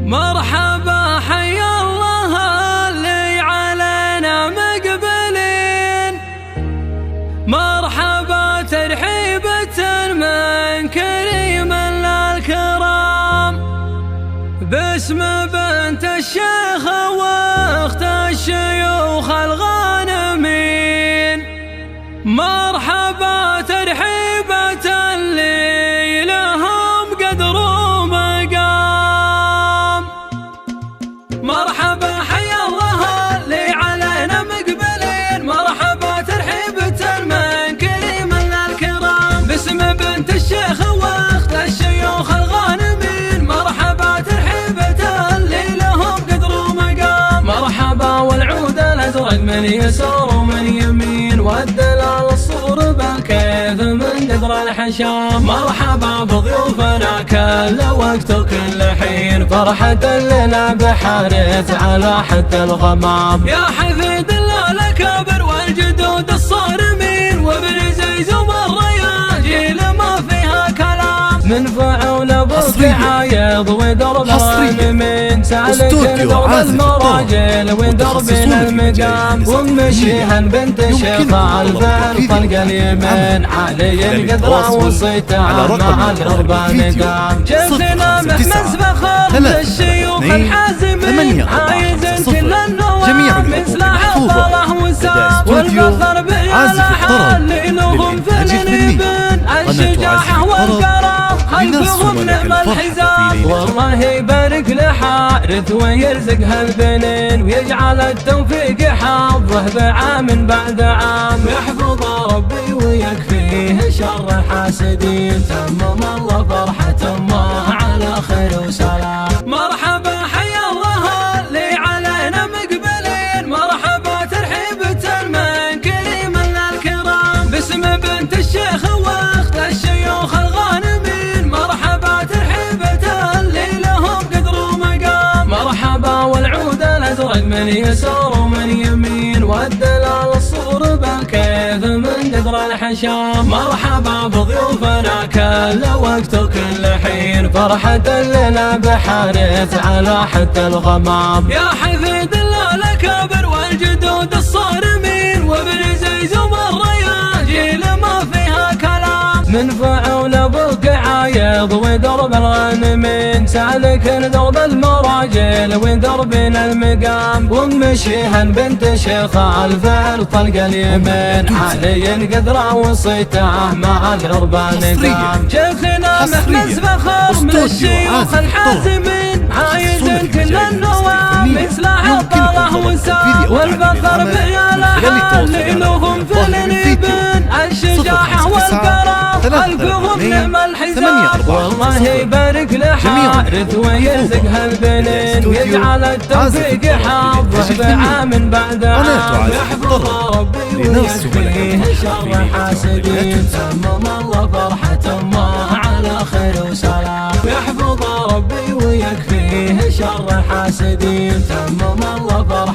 مرحبا حيا الله اللي علينا مقبلين، مرحبا ترحيبة من كريم للكرام، باسم بنت الشيخ واخت الشيوخ الغانمين. مرحبا ترحيبة اللي لهم قدر ومقام، مرحبا حيا الله اللي علينا مقبلين، مرحبا ترحيبة من كريم للكرام، باسم بنت الشيخ واخت الشيوخ الغانمين. مرحبا ترحيبة اللي لهم قدر ومقام، مرحبا والعود الازرق من يسار ومن يمين، والدلال الصور بالكيف من قدر الحشام. مرحبا بضيوفنا كل وقت وكل حين، فرحة لنا بحارث على حد الغمام. يا حفيد الأكابر والجدود الصارمين، وابن زيز والرياجيل ما فيها كلام، من فعول ابوك عايض ودرب الغانمين، سالك درب المراجل ودرب المقام، ومشيها بنت شيخ الفرق اليمين، علي قدره وصيته مع الغربان قام. شيخنا محمد فخر للشيوخ الحازمين، عايز كل النوام مثل عطله وسام، والفخر بالحال لهم في النبن، الشجاعة والكرم خلفهم نعم الحزام. والله يبارك لحارث ويرزقها البنين، ويجعل التوفيق حظه بعام بعد عام، يحفظ ربي ويكفيه شر الحاسدين، تمم الله فرحة امه على خير وسلام. مرحبا حيا الله اللي علينا مقبلين، مرحبا ترحيبة من كريم للكرام، باسم بنت الشيخ واخت الشيوخ الغانمين. مرحبا ترحيبة اللي لهم قدر ومقام، مرحبا والعود الازرق من يسار ومن يمين، والدلال الصور بالكيف من قدر الحشام. مرحبا بضيوفنا كل وقت وكل حين، فرحة لنا بحارث على حد الغمام. يا حفيد الأكابر والجدود الصارمين، وابن زيز والرياجيل ما فيها كلام، من فعول ابوك عايض ودرب الغانمين، سالك درب المراجل ودربنا المقام، ومشيها بنت شيخ الفرق اليمين، علي قدره وصيته مع الغربان قام. شيخنا محمد فخر من الشيوخ الحازمين، عايز كل النوام مثل عطله وسام، والفخر بالحال لهم في النبن، الشجاعة والكرم خلفهم نعم الحزام. والله يبارك لحارث ويرزقها البنين، ويجعل التوفيق حظه بعام بعد عام، يحفظ ربي ويكفيه شر الحاسدين، تمم الله فرحة امه على خير وسلام. يحفظ ربي ويكفيه شر الحاسدين، تمم الله فرحة